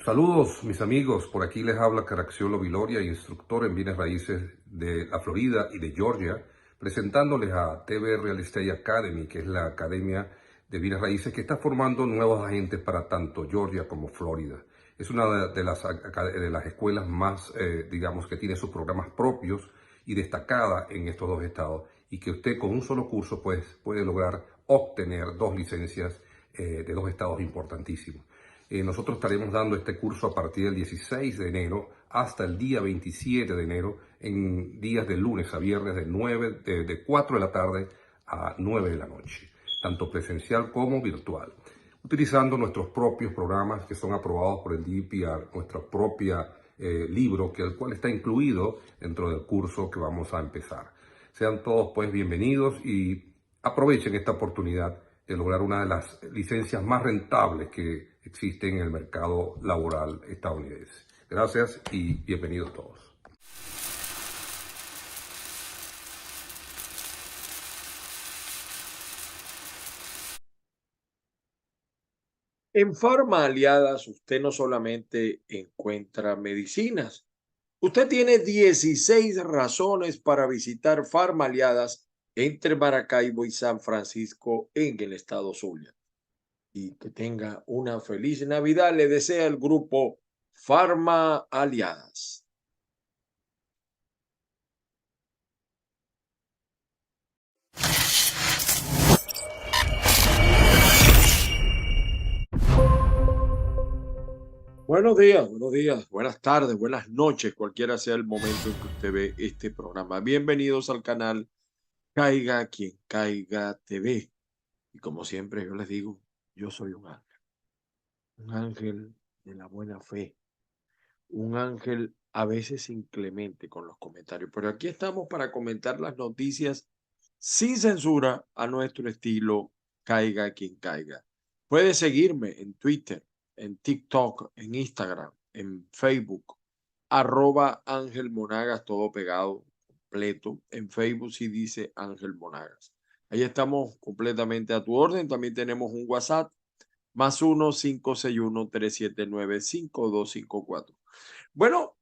Saludos mis amigos, por aquí les habla Caracciolo Viloria, instructor en bienes raíces de la Florida y de Georgia, presentándoles a TV Real Estate Academy, que es la academia de bienes raíces que está formando nuevos agentes para tanto Georgia como Florida. Es una de las escuelas más, digamos, que tiene sus programas propios y destacada en estos dos estados, y que usted con un solo curso pues, puede lograr obtener dos licencias de dos estados importantísimos. Nosotros estaremos dando este curso a partir del 16 de enero hasta el día 27 de enero, en días de lunes a viernes de 4 de la tarde a 9 de la noche, tanto presencial como virtual, utilizando nuestros propios programas que son aprobados por el DPR, nuestro propio libro, el cual está incluido dentro del curso que vamos a empezar. Sean todos pues bienvenidos y aprovechen esta oportunidad de lograr una de las licencias más rentables que existen en el mercado laboral estadounidense. Gracias y bienvenidos todos. En Farma Aliadas usted no solamente encuentra medicinas, usted tiene 16 razones para visitar Farma Aliadas entre Maracaibo y San Francisco en el estado Zulia. Y que tenga una feliz Navidad, le desea el grupo Farma Aliadas. buenos días, buenas tardes, buenas noches, cualquiera sea el momento en que usted ve este programa. Bienvenidos al canal Caiga quien caiga TV. Y como siempre yo les digo, yo soy un ángel de la buena fe, un ángel a veces inclemente con los comentarios, pero aquí estamos para comentar las noticias sin censura a nuestro estilo, caiga quien caiga. Puede seguirme en Twitter, en TikTok, en Instagram, en Facebook, @Ángel Monagas, todo pegado, completo. En Facebook sí dice Ángel Monagas. Ahí estamos completamente a tu orden. También tenemos un WhatsApp, +1 561 379 5254. Bueno,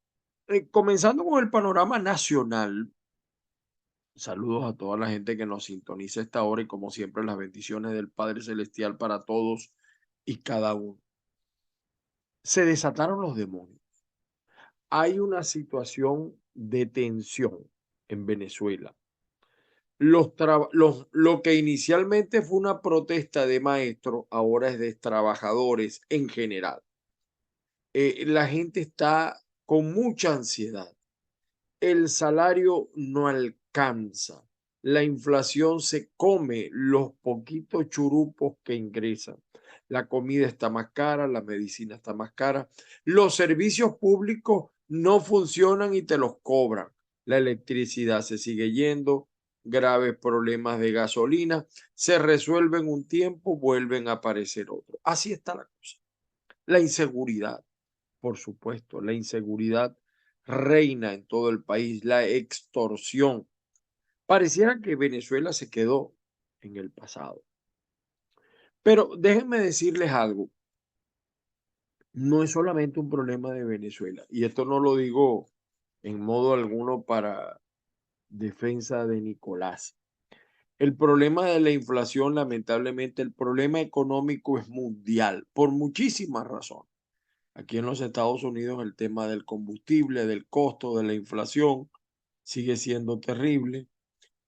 comenzando con el panorama nacional, saludos a toda la gente que nos sintoniza a esta hora y como siempre las bendiciones del Padre Celestial para todos y cada uno. Se desataron los demonios. Hay una situación de tensión en Venezuela. Lo que inicialmente fue una protesta de maestros, ahora es de trabajadores en general. La gente está con mucha ansiedad. El salario no alcanza. La inflación se come los poquitos churupos que ingresan. La comida está más cara, la medicina está más cara. Los servicios públicos no funcionan y te los cobran. La electricidad se sigue yendo, graves problemas de gasolina, se resuelven un tiempo, vuelven a aparecer otro. Así está la cosa. La inseguridad, por supuesto, la inseguridad reina en todo el país, la extorsión. Pareciera que Venezuela se quedó en el pasado. Pero déjenme decirles algo, no es solamente un problema de Venezuela, y esto no lo digo en modo alguno para defensa de Nicolás. El problema de la inflación, lamentablemente, el problema económico es mundial, por muchísimas razones. Aquí en los Estados Unidos el tema del combustible, del costo, de la inflación, sigue siendo terrible.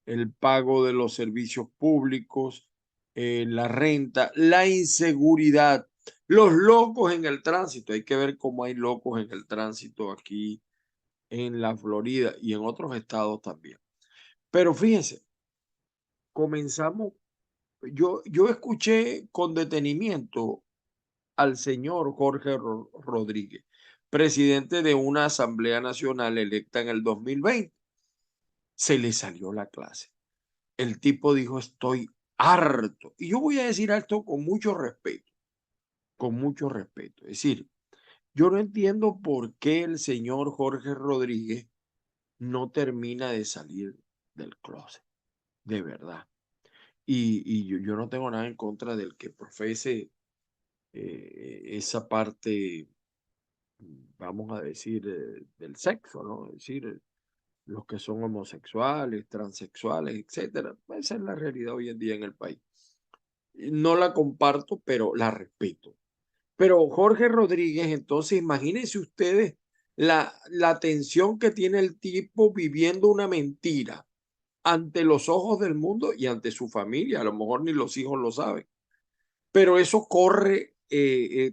El pago de los servicios públicos, la renta, la inseguridad, los locos en el tránsito. Hay que ver cómo hay locos en el tránsito aquí en la Florida y en otros estados también. Pero fíjense, comenzamos, yo escuché con detenimiento al señor Jorge Rodríguez, presidente de una Asamblea Nacional electa en el 2020. Se le salió la clase. El tipo dijo, estoy harto. Y yo voy a decir esto con mucho respeto, con mucho respeto. Es decir, yo no entiendo por qué el señor Jorge Rodríguez no termina de salir del closet, de verdad. Y yo no tengo nada en contra del que profese esa parte vamos a decir, del sexo, ¿no? Es decir, los que son homosexuales, transexuales, etcétera. Esa es la realidad hoy en día en el país. No la comparto, pero la respeto. Pero Jorge Rodríguez, entonces imagínense ustedes la tensión que tiene el tipo viviendo una mentira ante los ojos del mundo y ante su familia. A lo mejor ni los hijos lo saben. Pero eso corre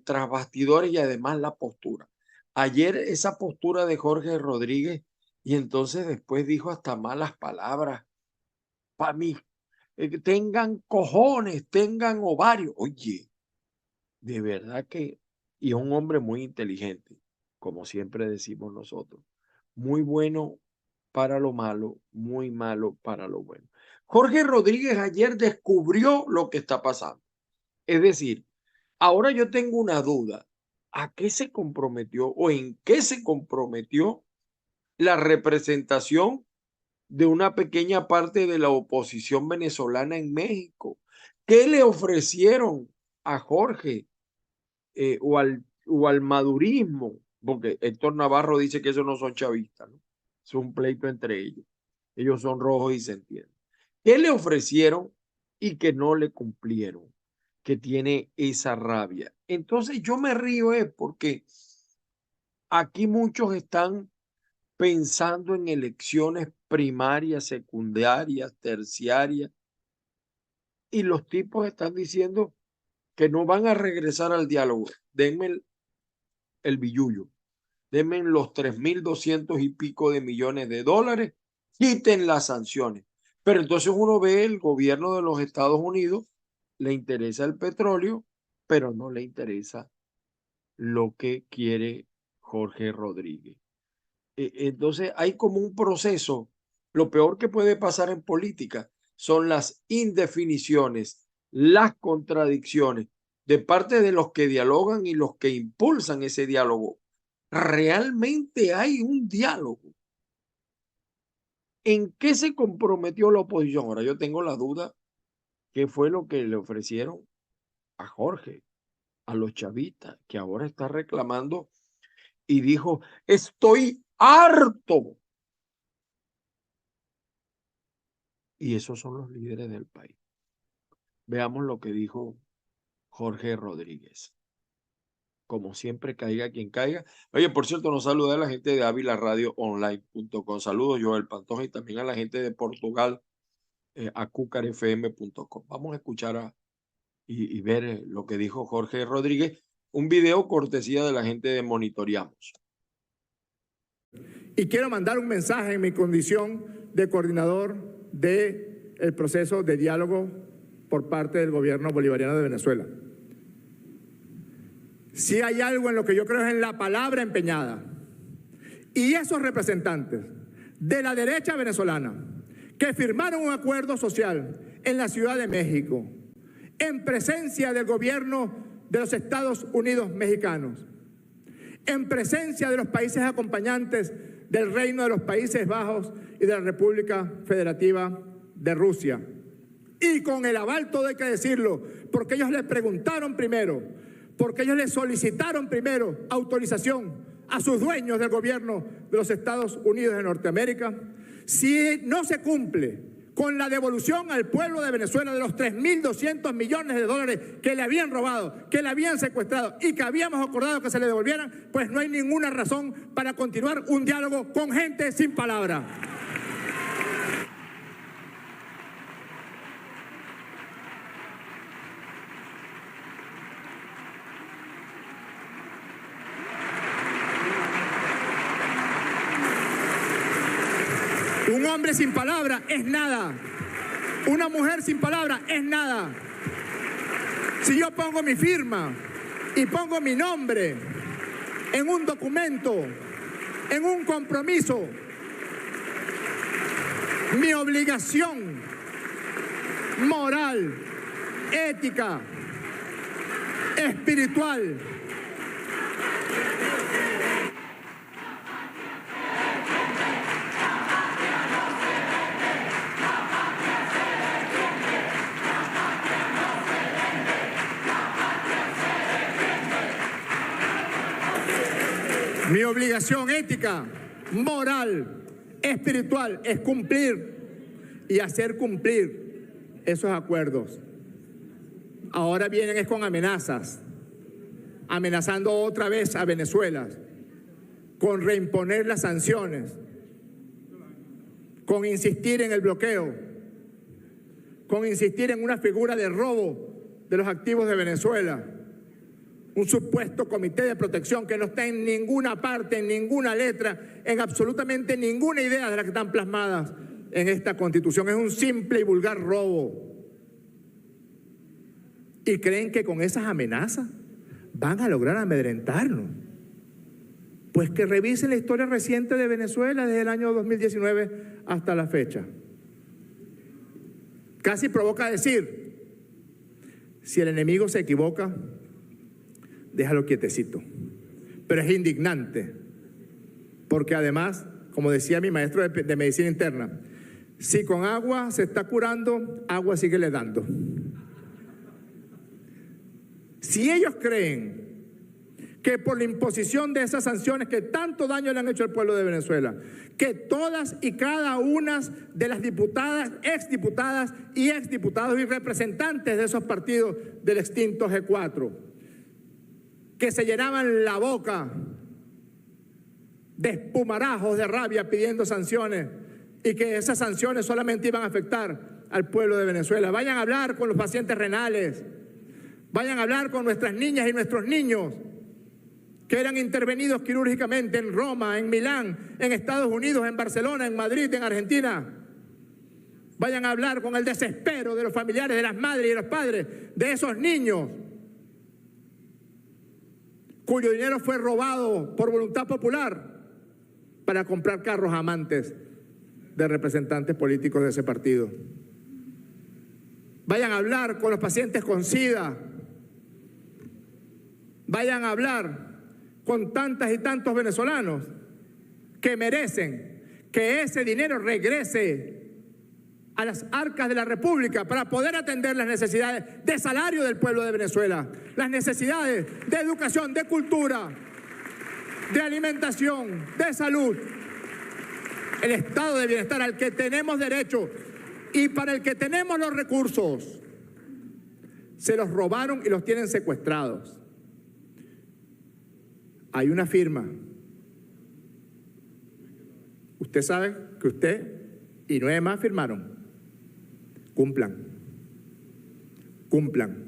tras bastidores y además la postura. Ayer esa postura de Jorge Rodríguez y entonces después dijo hasta malas palabras para mí. Tengan cojones, tengan ovarios. Oye, de verdad que, y es un hombre muy inteligente, como siempre decimos nosotros, muy bueno para lo malo, muy malo para lo bueno. Jorge Rodríguez ayer descubrió lo que está pasando. Es decir, ahora yo tengo una duda. ¿A qué se comprometió o en qué se comprometió la representación de una pequeña parte de la oposición venezolana en México? ¿Qué le ofrecieron a Jorge o al madurismo? Porque Héctor Navarro dice que esos no son chavistas, ¿no? Es un pleito entre ellos. Ellos son rojos y se entienden. ¿Qué le ofrecieron y que no le cumplieron? Que tiene esa rabia. Entonces yo me río porque aquí muchos están pensando en elecciones primarias, secundarias, terciarias, y los tipos están diciendo que no van a regresar al diálogo. Denme el billullo, denme los 3.200 y pico de millones de dólares, quiten las sanciones. Pero entonces uno ve el gobierno de los Estados Unidos, le interesa el petróleo, pero no le interesa lo que quiere Jorge Rodríguez. Entonces hay como un proceso. Lo peor que puede pasar en política son las indefiniciones, las contradicciones de parte de los que dialogan y los que impulsan ese diálogo. ¿Realmente hay un diálogo? ¿En qué se comprometió la oposición? Ahora yo tengo la duda, ¿qué fue lo que le ofrecieron a Jorge, a los chavistas, que ahora está reclamando y dijo, estoy harto? Y esos son los líderes del país. Veamos lo que dijo Jorge Rodríguez. Como siempre, caiga quien caiga. Oye, por cierto, nos saluda a la gente de avilaradioonline.com. Saludos, Joel Pantoja, y también a la gente de Portugal, a cucarfm.com. Vamos a escuchar y ver lo que dijo Jorge Rodríguez. Un video cortesía de la gente de Monitoreamos. Y quiero mandar un mensaje en mi condición de coordinador del proceso de diálogo por parte del gobierno bolivariano de Venezuela. Si hay algo en lo que yo creo es en la palabra empeñada. Y esos representantes de la derecha venezolana que firmaron un acuerdo social en la Ciudad de México, en presencia del gobierno de los Estados Unidos mexicanos, en presencia de los países acompañantes del Reino de los Países Bajos y de la República Federativa de Rusia. Y con el aval, todo hay que decirlo, porque ellos le preguntaron primero, porque ellos le solicitaron primero autorización a sus dueños del gobierno de los Estados Unidos de Norteamérica. Si no se cumple con la devolución al pueblo de Venezuela de los 3.200 millones de dólares que le habían robado, que le habían secuestrado y que habíamos acordado que se le devolvieran, pues no hay ninguna razón para continuar un diálogo con gente sin palabra. Un hombre sin palabra es nada. Una mujer sin palabra es nada. Si yo pongo mi firma y pongo mi nombre en un documento, en un compromiso, mi obligación moral, ética, espiritual, Mi obligación ética, moral, espiritual es cumplir y hacer cumplir esos acuerdos. Ahora vienen es con amenazas, amenazando otra vez a Venezuela, con reimponer las sanciones, con insistir en el bloqueo, con insistir en una figura de robo de los activos de Venezuela, un supuesto comité de protección que no está en ninguna parte, en ninguna letra, en absolutamente ninguna idea de las que están plasmadas en esta Constitución. Es un simple y vulgar robo. ¿Y creen que con esas amenazas van a lograr amedrentarnos? Pues que revisen la historia reciente de Venezuela desde el año 2019 hasta la fecha. Casi provoca decir, si el enemigo se equivoca, déjalo quietecito. Pero es indignante, porque además, como decía mi maestro de medicina interna, si con agua se está curando, agua sigue le dando. Si ellos creen que por la imposición de esas sanciones que tanto daño le han hecho al pueblo de Venezuela, que todas y cada una de las diputadas, exdiputadas y exdiputados y representantes de esos partidos del extinto G4, que se llenaban la boca de espumarajos de rabia pidiendo sanciones y que esas sanciones solamente iban a afectar al pueblo de Venezuela. Vayan a hablar con los pacientes renales, vayan a hablar con nuestras niñas y nuestros niños que eran intervenidos quirúrgicamente en Roma, en Milán, en Estados Unidos, en Barcelona, en Madrid, en Argentina. Vayan a hablar con el desespero de los familiares, de las madres y de los padres, de esos niños cuyo dinero fue robado por voluntad popular para comprar carros a amantes de representantes políticos de ese partido. Vayan a hablar con los pacientes con SIDA. Vayan a hablar con tantas y tantos venezolanos que merecen que ese dinero regrese a las arcas de la República para poder atender las necesidades de salario del pueblo de Venezuela, las necesidades de educación, de cultura, de alimentación, de salud, el estado de bienestar al que tenemos derecho y para el que tenemos los recursos. Se los robaron y los tienen secuestrados. Hay una firma. Usted sabe que usted y 9 más firmaron. Cumplan. Cumplan.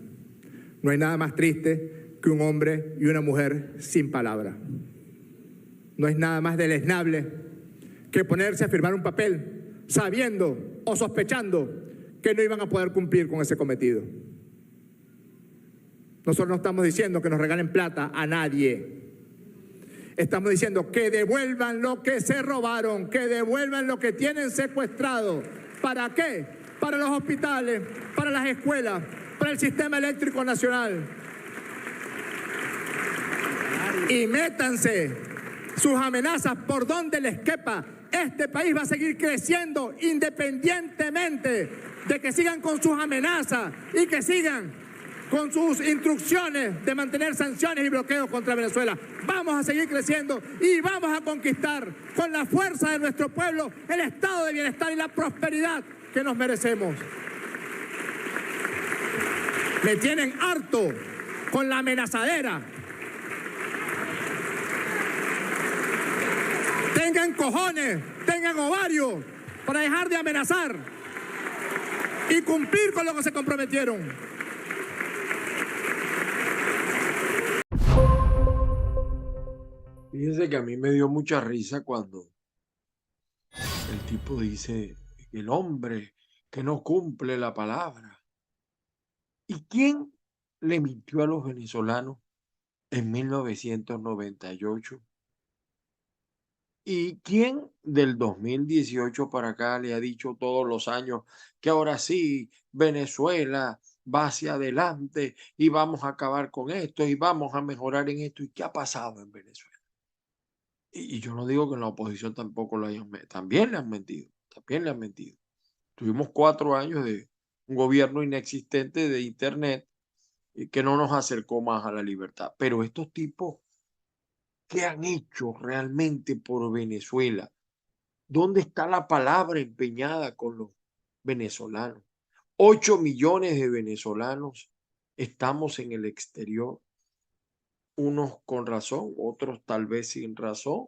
No hay nada más triste que un hombre y una mujer sin palabra. No es nada más deleznable que ponerse a firmar un papel sabiendo o sospechando que no iban a poder cumplir con ese cometido. Nosotros no estamos diciendo que nos regalen plata a nadie. Estamos diciendo que devuelvan lo que se robaron, que devuelvan lo que tienen secuestrado. ¿Para qué? Para los hospitales, para las escuelas, para el sistema eléctrico nacional. Y métanse sus amenazas por donde les quepa. Este país va a seguir creciendo independientemente de que sigan con sus amenazas y que sigan con sus instrucciones de mantener sanciones y bloqueos contra Venezuela. Vamos a seguir creciendo y vamos a conquistar con la fuerza de nuestro pueblo el estado de bienestar y la prosperidad que nos merecemos. Me tienen harto con la amenazadera. Tengan cojones, tengan ovarios para dejar de amenazar y cumplir con lo que se comprometieron. Fíjense que a mí me dio mucha risa cuando el tipo dice el hombre que no cumple la palabra. ¿Y quién le mintió a los venezolanos en 1998? ¿Y quién del 2018 para acá le ha dicho todos los años que ahora sí Venezuela va hacia adelante y vamos a acabar con esto y vamos a mejorar en esto? ¿Y qué ha pasado en Venezuela? Y yo no digo que en la oposición tampoco lo hayan mentido. También le han mentido, también le han mentido. Tuvimos 4 años de un gobierno inexistente de internet que no nos acercó más a la libertad. Pero estos tipos ¿Qué han hecho realmente por Venezuela? ¿Dónde está la palabra empeñada con los venezolanos? 8 millones de venezolanos estamos en el exterior, unos con razón, otros tal vez sin razón,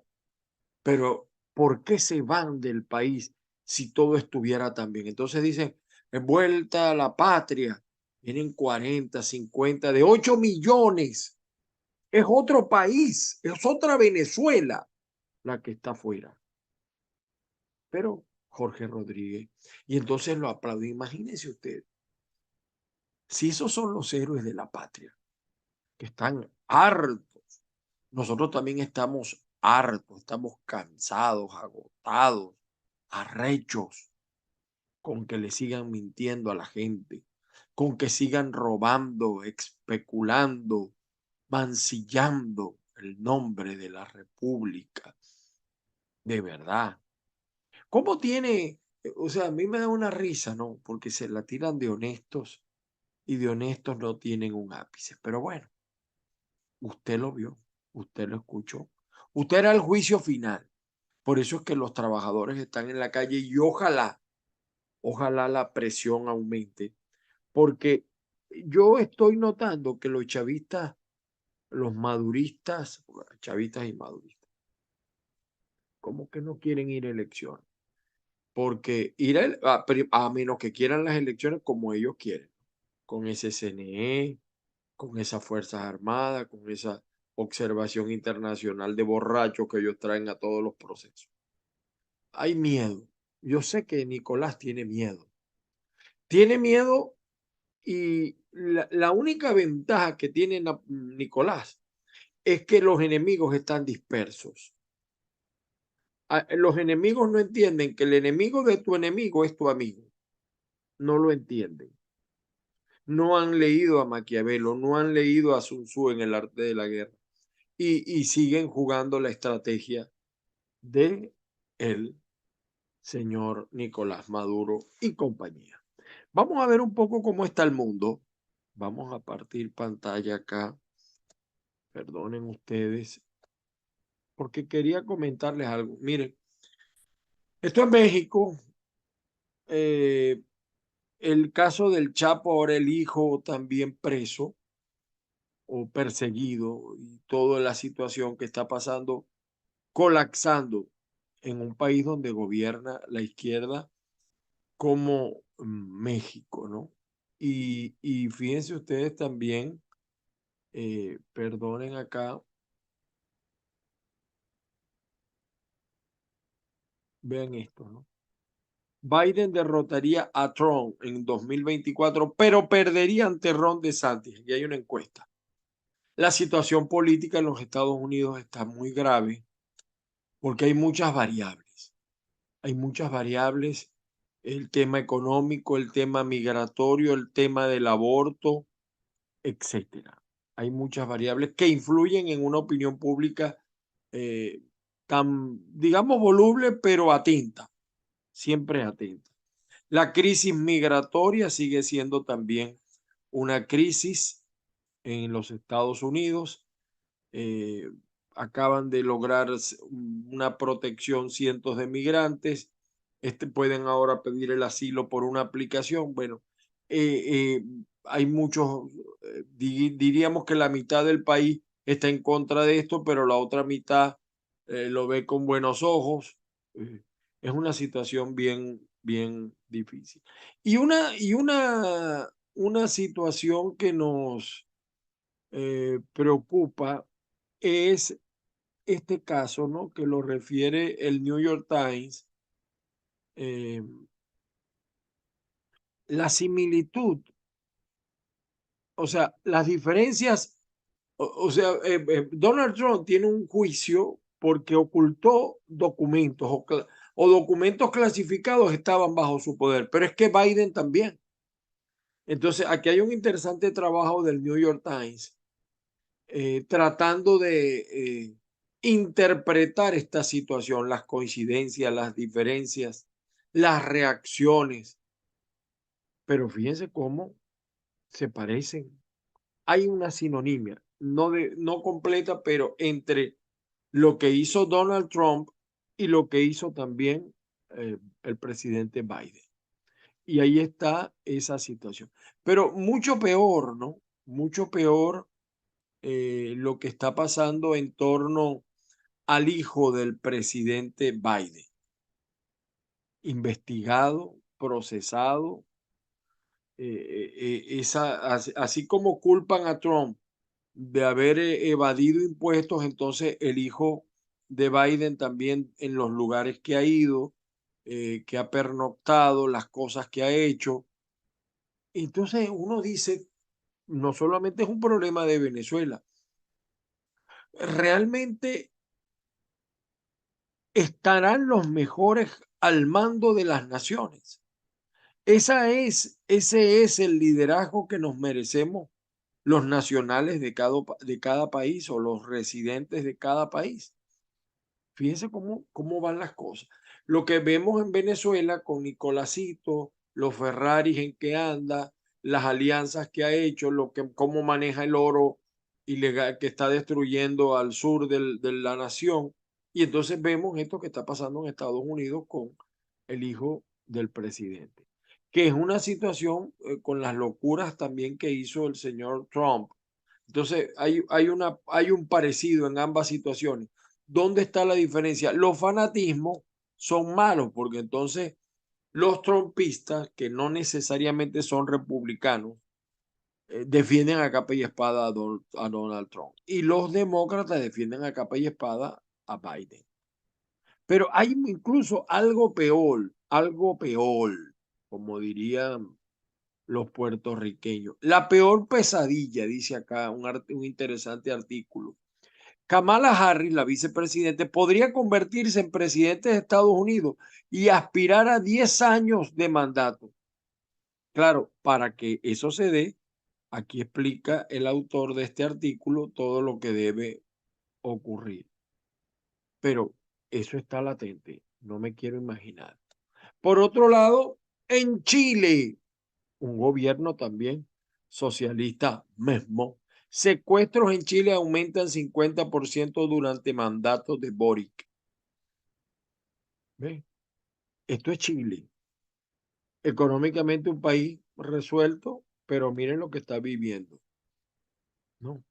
pero ¿por qué se van del país si todo estuviera tan bien? Entonces dicen, en vuelta a la patria, vienen 40, 50, de 8 millones. Es otro país, es otra Venezuela la que está afuera. Pero Jorge Rodríguez, y entonces lo aplaudí. Imagínense usted, si esos son los héroes de la patria, que están hartos, nosotros también estamos hartos, estamos cansados, agotados, arrechos, con que le sigan mintiendo a la gente, con que sigan robando, especulando, mancillando el nombre de la República. De verdad. ¿Cómo tiene? O sea, a mí me da una risa, ¿no? Porque se la tiran de honestos y de honestos no tienen un ápice. Pero bueno, usted lo vio, usted lo escuchó. Usted era el juicio final. Por eso es que los trabajadores están en la calle y ojalá la presión aumente. Porque yo estoy notando que los chavistas, los maduristas, chavistas y maduristas, como que no quieren ir a elecciones. Porque a menos que quieran las elecciones como ellos quieren, con ese CNE, con esas Fuerzas Armadas, con esa observación internacional de borrachos que ellos traen a todos los procesos. Hay miedo. Yo sé que Nicolás tiene miedo. Tiene miedo y la única ventaja que tiene Nicolás es que los enemigos están dispersos. Los enemigos no entienden que el enemigo de tu enemigo es tu amigo. No lo entienden. No han leído a Maquiavelo, no han leído a Sun Tzu en el arte de la guerra y siguen jugando la estrategia de el señor Nicolás Maduro y compañía. Vamos a ver un poco cómo está el mundo. Vamos a partir pantalla acá. Perdonen ustedes, porque quería comentarles algo. Miren, esto es México. El caso del Chapo, ahora el hijo también preso o perseguido y toda la situación que está pasando, colapsando en un país donde gobierna la izquierda como México, ¿no? Y fíjense ustedes también, perdonen acá, vean esto, ¿no? Biden derrotaría a Trump en 2024, pero perdería ante Ron DeSantis. Y hay una encuesta. La situación política en los Estados Unidos está muy grave porque hay muchas variables. Hay muchas variables, el tema económico, el tema migratorio, el tema del aborto, etcétera. Hay muchas variables que influyen en una opinión pública tan, digamos, voluble, pero atenta, siempre atenta. La crisis migratoria sigue siendo también una crisis en los Estados Unidos. Acaban de lograr una protección cientos de migrantes. Pueden ahora pedir el asilo por una aplicación. Bueno, hay muchos, diríamos que la mitad del país está en contra de esto, pero la otra mitad lo ve con buenos ojos. Es una situación bien difícil. Una situación que nos preocupa es este caso, ¿no? Que lo refiere el New York Times, eh, la similitud, o sea, las diferencias, Donald Trump tiene un juicio porque ocultó documentos o documentos clasificados estaban bajo su poder, pero es que Biden también. Entonces, aquí hay un interesante trabajo del New York Times tratando de interpretar esta situación, las coincidencias, las diferencias, las reacciones. Pero fíjense cómo se parecen. Hay una sinonimia, no completa, pero entre lo que hizo Donald Trump y lo que hizo también el presidente Biden. Y ahí está esa situación. Pero mucho peor, ¿no? Mucho peor lo que está pasando en torno al hijo del presidente Biden. Investigado, procesado, así como culpan a Trump de haber evadido impuestos, entonces el hijo de Biden también en los lugares que ha ido, que ha pernoctado, las cosas que ha hecho. Entonces uno dice, no solamente es un problema de Venezuela, realmente estarán los mejores al mando de las naciones. Ese es el liderazgo que nos merecemos los nacionales de cada país o los residentes de cada país. Fíjense cómo van las cosas. Lo que vemos en Venezuela con Nicolásito, los Ferraris en que anda, las alianzas que ha hecho, cómo maneja el oro ilegal que está destruyendo al sur de la nación. Y entonces vemos esto que está pasando en Estados Unidos con el hijo del presidente, que es una situación con las locuras también que hizo el señor Trump. Entonces hay un parecido en ambas situaciones. ¿Dónde está la diferencia? Los fanatismos son malos porque entonces los trumpistas, que no necesariamente son republicanos, defienden a capa y espada a Donald Trump. Y los demócratas defienden a capa y espada a Biden. Pero hay incluso algo peor, como dirían los puertorriqueños. La peor pesadilla, dice acá un interesante artículo. Kamala Harris, la vicepresidente, podría convertirse en presidente de Estados Unidos y aspirar a 10 años de mandato. Claro, para que eso se dé, aquí explica el autor de este artículo todo lo que debe ocurrir. Pero eso está latente, no me quiero imaginar. Por otro lado, en Chile, un gobierno también socialista mismo. Secuestros en Chile aumentan 50% durante mandatos de Boric. ¿Ve? Esto es Chile. Económicamente un país resuelto, pero miren lo que está viviendo, ¿no?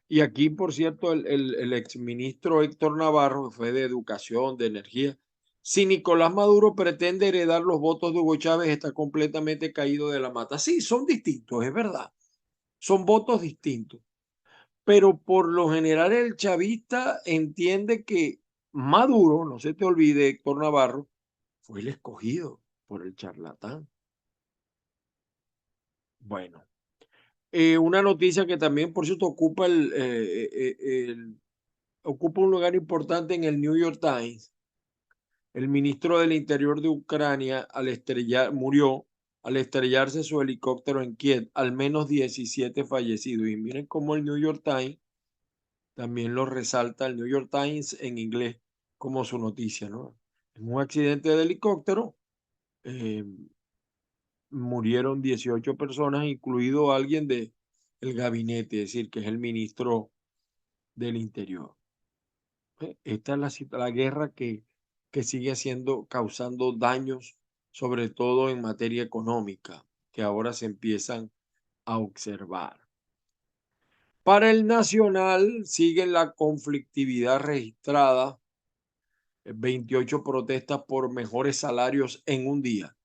Y aquí, por cierto, el exministro Héctor Navarro, que fue de Educación, de Energía, si Nicolás Maduro pretende heredar los votos de Hugo Chávez, está completamente caído de la mata. Sí, son distintos, es verdad. Son votos distintos. Pero por lo general el chavista entiende que Maduro, no se te olvide, Héctor Navarro, fue el escogido por el charlatán. Bueno, una noticia que también, por cierto, ocupa un lugar importante en el New York Times. El ministro del Interior de Ucrania murió al estrellarse su helicóptero en Kiev, al menos 17 fallecidos. Y miren cómo el New York Times también lo resalta, el New York Times en inglés, como su noticia, ¿no? En un accidente de helicóptero eh, murieron 18 personas, incluido alguien del gabinete, es decir, que es el ministro del Interior. Esta es la guerra que sigue causando daños, sobre todo en materia económica, que ahora se empiezan a observar. Para el Nacional sigue la conflictividad registrada, 28 protestas por mejores salarios en un día.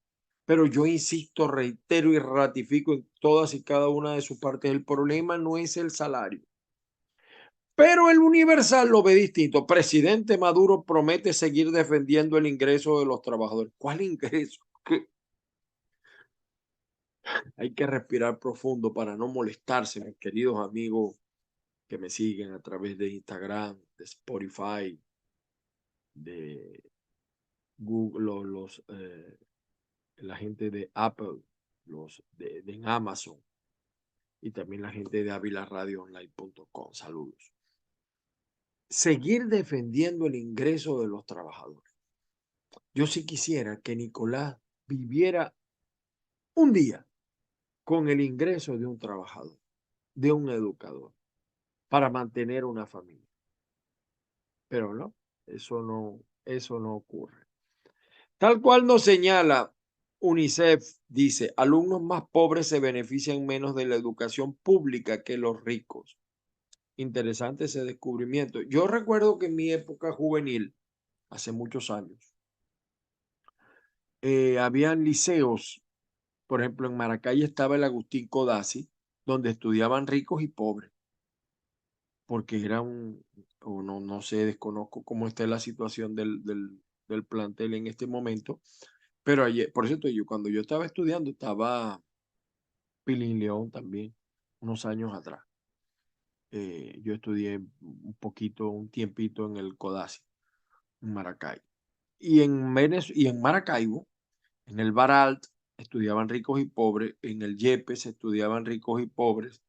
Pero yo insisto, reitero y ratifico en todas y cada una de sus partes, el problema no es el salario. Pero el Universal lo ve distinto. Presidente Maduro promete seguir defendiendo el ingreso de los trabajadores. ¿Cuál ingreso? ¿Qué? Hay que respirar profundo para no molestarse, mis queridos amigos que me siguen a través de Instagram, de Spotify, de Google, la gente de Apple, de Amazon y también la gente de avilaradioonline.com. Saludos. Seguir defendiendo el ingreso de los trabajadores. Yo sí quisiera que Nicolás viviera un día con el ingreso de un trabajador, de un educador, para mantener una familia. Pero no, eso no ocurre. Tal cual nos señala UNICEF, dice, alumnos más pobres se benefician menos de la educación pública que los ricos. Interesante ese descubrimiento. Yo recuerdo que en mi época juvenil, hace muchos años, habían liceos, por ejemplo, en Maracay estaba el Agustín Codazzi, donde estudiaban ricos y pobres, porque era o no sé, desconozco cómo está la situación del plantel en este momento, pero ayer, por cierto, cuando yo estaba estudiando, estaba Pilín León también, unos años atrás. Yo estudié un poquito, un tiempito en el Codazzi, en Maracay. Y en Maracaibo, en el Baralt, estudiaban ricos y pobres. En el Yepes estudiaban ricos y pobres.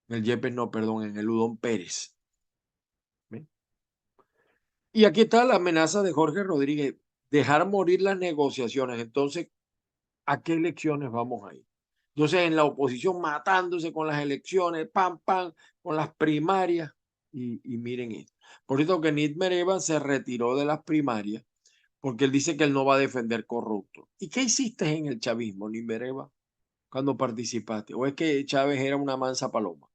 En el Yepes, no, perdón, en el Udón Pérez. ¿Ven? Y aquí está la amenaza de Jorge Rodríguez, dejar morir las negociaciones. Entonces, ¿a qué elecciones vamos a ir? Entonces, en la oposición matándose con las elecciones, pam, pam, con las primarias. Y miren esto. Por eso que Nitmer Evans se retiró de las primarias, porque él dice que él no va a defender corruptos. ¿Y qué hiciste en el chavismo, Nitmer Evans, cuando participaste? ¿O es que Chávez era una mansa paloma?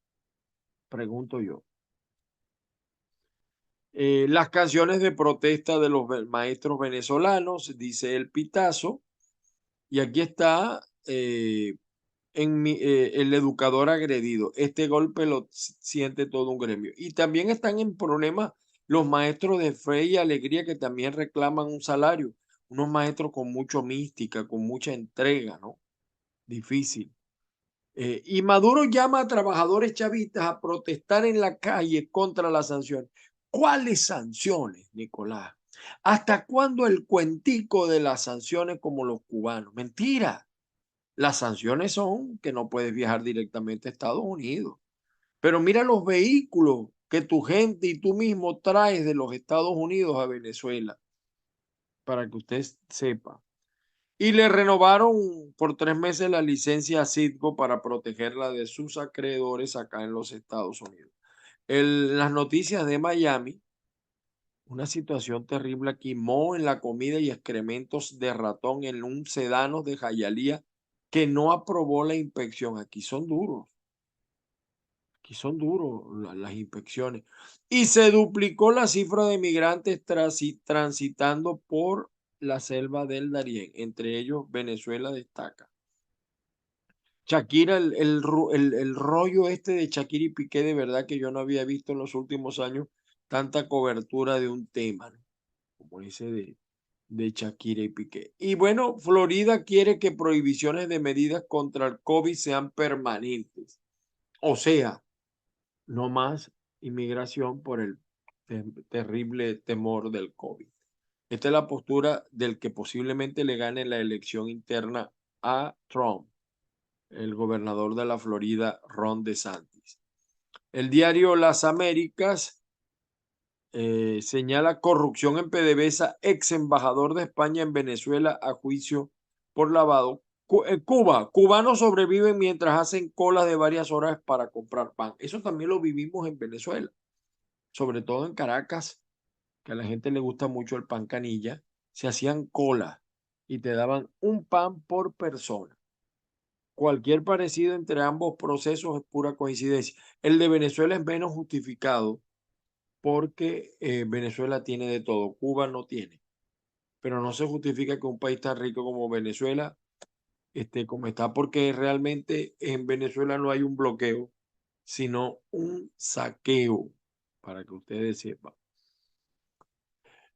Pregunto yo. Las canciones de protesta de los maestros venezolanos, dice el Pitazo, y aquí está el educador agredido. Este golpe lo siente todo un gremio. Y también están en problemas los maestros de fe y alegría que también reclaman un salario. Unos maestros con mucha mística, con mucha entrega, ¿no? Difícil. Y Maduro llama a trabajadores chavistas a protestar en la calle contra las sanciones. ¿Cuáles sanciones, Nicolás? ¿Hasta cuándo el cuentico de las sanciones como los cubanos? Mentira. Las sanciones son que no puedes viajar directamente a Estados Unidos. Pero mira los vehículos que tu gente y tú mismo traes de los Estados Unidos a Venezuela, para que usted sepa. Y le renovaron por 3 meses la licencia a Citgo para protegerla de sus acreedores acá en los Estados Unidos. Las noticias de Miami, una situación terrible aquí, moho en la comida y excrementos de ratón en un sedano de Hialeah que no aprobó la inspección. Aquí son duros las inspecciones. Y se duplicó la cifra de migrantes transitando por la selva del Darién. Entre ellos, Venezuela destaca. Shakira, el rollo este de Shakira y Piqué, de verdad que yo no había visto en los últimos años tanta cobertura de un tema, ¿no? Como ese de Shakira y Piqué. Y bueno, Florida quiere que prohibiciones de medidas contra el COVID sean permanentes. O sea, no más inmigración por el terrible temor del COVID. Esta es la postura del que posiblemente le gane la elección interna a Trump, el gobernador de la Florida, Ron DeSantis. El diario Las Américas señala corrupción en PDVSA, ex embajador de España en Venezuela a juicio por lavado. Cuba, cubanos sobreviven mientras hacen colas de varias horas para comprar pan. Eso también lo vivimos en Venezuela, sobre todo en Caracas, que a la gente le gusta mucho el pan canilla. Se hacían colas y te daban un pan por persona. Cualquier parecido entre ambos procesos es pura coincidencia. El de Venezuela es menos justificado porque Venezuela tiene de todo, Cuba no tiene. Pero no se justifica que un país tan rico como Venezuela esté como está, porque realmente en Venezuela no hay un bloqueo, sino un saqueo, para que ustedes sepan.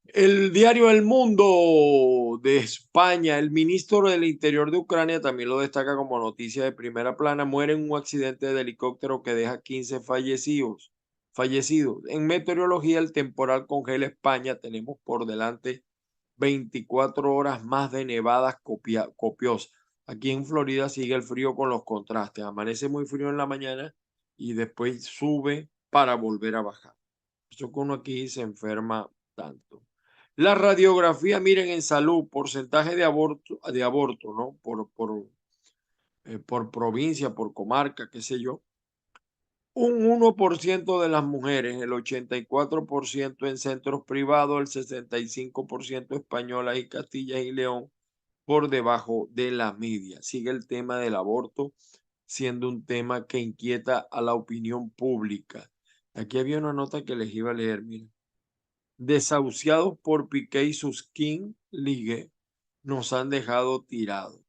El diario El Mundo de España, el ministro del Interior de Ucrania también lo destaca como noticia de primera plana, muere en un accidente de helicóptero que deja 15 fallecidos. En meteorología, el temporal congela España. Tenemos por delante 24 horas más de nevadas copiosas. Aquí en Florida sigue el frío con los contrastes. Amanece muy frío en la mañana y después sube para volver a bajar. Por eso que uno aquí se enferma tanto. La radiografía, miren, en salud, porcentaje de aborto, ¿no? Por provincia, por comarca, qué sé yo. Un 1% de las mujeres, el 84% en centros privados, el 65% españolas y Castilla y León, por debajo de la media. Sigue el tema del aborto siendo un tema que inquieta a la opinión pública. Aquí había una nota que les iba a leer, miren. Desahuciados por Piqué y sus King League nos han dejado tirados.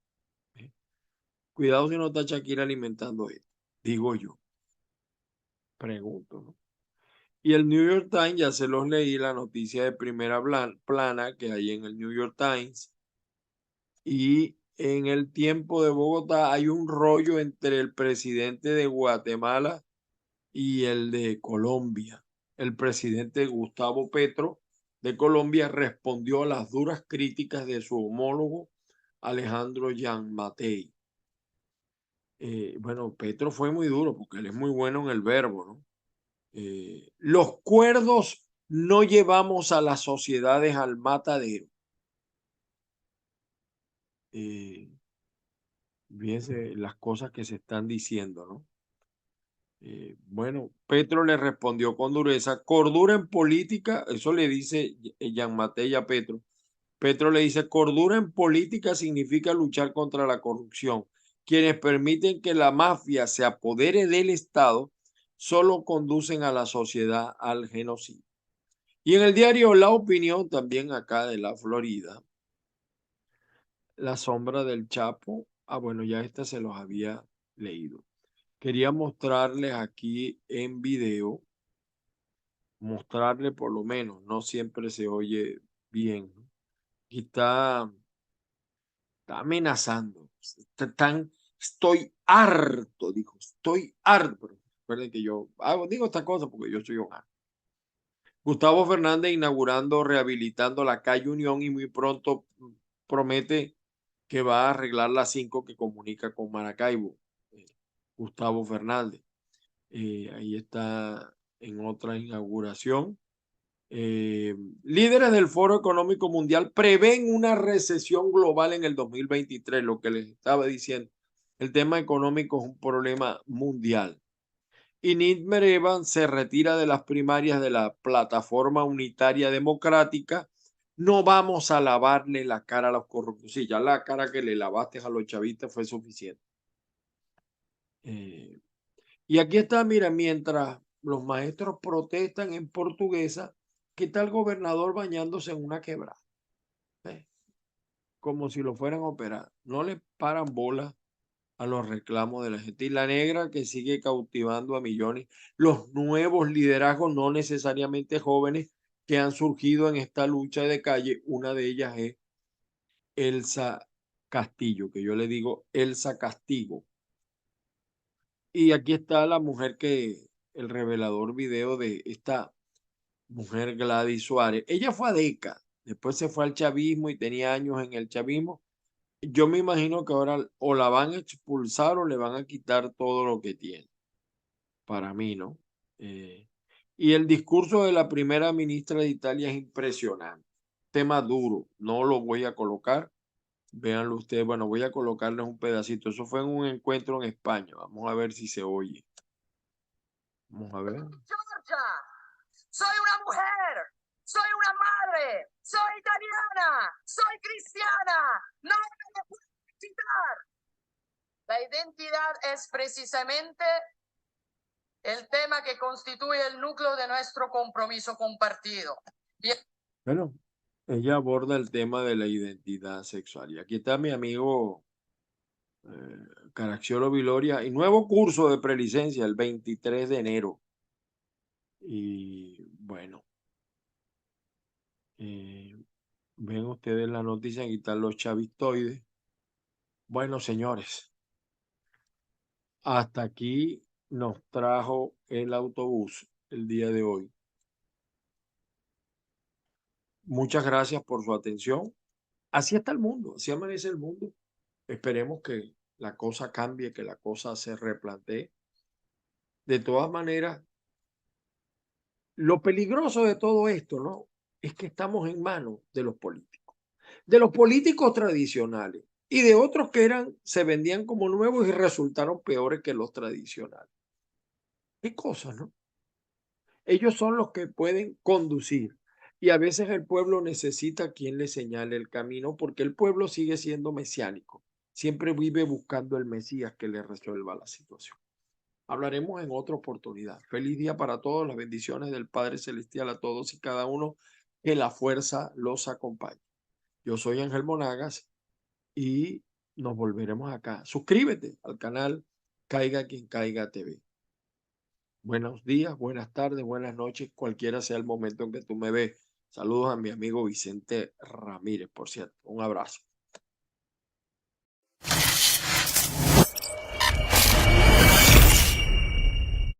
Cuidado si no está Shakira alimentando esto, digo yo. Pregunto, ¿no? Y el New York Times, ya se los leí, la noticia de primera plana que hay en el New York Times. Y en el Tiempo de Bogotá hay un rollo entre el presidente de Guatemala y el de Colombia. El presidente Gustavo Petro de Colombia respondió a las duras críticas de su homólogo Alejandro Gianmattei. Bueno, Petro fue muy duro porque él es muy bueno en el verbo, ¿no? Los cuerdos no llevamos a las sociedades al matadero. Fíjense las cosas que se están diciendo, ¿no? Bueno, Petro le respondió con dureza, cordura en política, eso le dice Gianmattei a Petro. Petro le dice, cordura en política significa luchar contra la corrupción. Quienes permiten que la mafia se apodere del Estado solo conducen a la sociedad al genocidio. Y en el diario La Opinión, también acá de la Florida, La sombra del Chapo, bueno, ya esta se los había leído. Quería mostrarles aquí en video, mostrarle por lo menos, no siempre se oye bien, ¿no? Aquí está amenazando. Estoy harto, dijo, estoy harto. Pero recuerden que yo digo esta cosa porque yo soy un harto. Gustavo Fernández inaugurando, rehabilitando la calle Unión y muy pronto promete que va a arreglar la 5 que comunica con Maracaibo. Gustavo Fernández. Ahí está en otra inauguración. Líderes del Foro Económico Mundial prevén una recesión global en el 2023, lo que les estaba diciendo. El tema económico es un problema mundial. Y Nidmer Evans se retira de las primarias de la Plataforma Unitaria Democrática. No vamos a lavarle la cara a los corruptos. Sí, ya la cara que le lavaste a los chavistas fue suficiente. Y aquí está, mira, mientras los maestros protestan en portuguesa, ¿qué tal el gobernador bañándose en una quebrada? Como si lo fueran a operar. No le paran bola a los reclamos de la gente. Y la negra que sigue cautivando a millones. Los nuevos liderazgos, no necesariamente jóvenes, que han surgido en esta lucha de calle. Una de ellas es Elsa Castillo, que yo le digo Elsa Castigo. Y aquí está la mujer el revelador video de esta mujer Gladys Suárez. Ella fue a DECA, después se fue al chavismo y tenía años en el chavismo. Yo me imagino que ahora o la van a expulsar o le van a quitar todo lo que tiene. Para mí, ¿no? Y el discurso de la primera ministra de Italia es impresionante. Tema duro, no lo voy a colocar. Véanlo ustedes. Bueno, voy a colocarles un pedacito. Eso fue en un encuentro en España. Vamos a ver si se oye. Vamos a ver. Georgia, soy una mujer, soy una madre, soy italiana, soy cristiana, no me puedo quitar. La identidad es precisamente el tema que constituye el núcleo de nuestro compromiso compartido. Bien. Bueno, ella aborda el tema de la identidad sexual. Y aquí está mi amigo Caracciolo Viloria, y nuevo curso de prelicencia el 23 de enero. Y bueno, ven ustedes la noticia, aquí están los chavistoides. Bueno, señores, hasta aquí nos trajo el autobús el día de hoy. Muchas gracias por su atención. Así está el mundo, así amanece el mundo. Esperemos que la cosa cambie, que la cosa se replantee. De todas maneras, lo peligroso de todo esto, ¿no? Es que estamos en manos de los políticos tradicionales y de otros que se vendían como nuevos y resultaron peores que los tradicionales. Qué cosas, ¿no? Ellos son los que pueden conducir. Y a veces el pueblo necesita quien le señale el camino porque el pueblo sigue siendo mesiánico. Siempre vive buscando el Mesías que le resuelva la situación. Hablaremos en otra oportunidad. Feliz día para todos. Las bendiciones del Padre Celestial a todos y cada uno. Que la fuerza los acompañe. Yo soy Ángel Monagas y nos volveremos acá. Suscríbete al canal Caiga Quien Caiga TV. Buenos días, buenas tardes, buenas noches, cualquiera sea el momento en que tú me ves. Saludos a mi amigo Vicente Ramírez, por cierto. Un abrazo.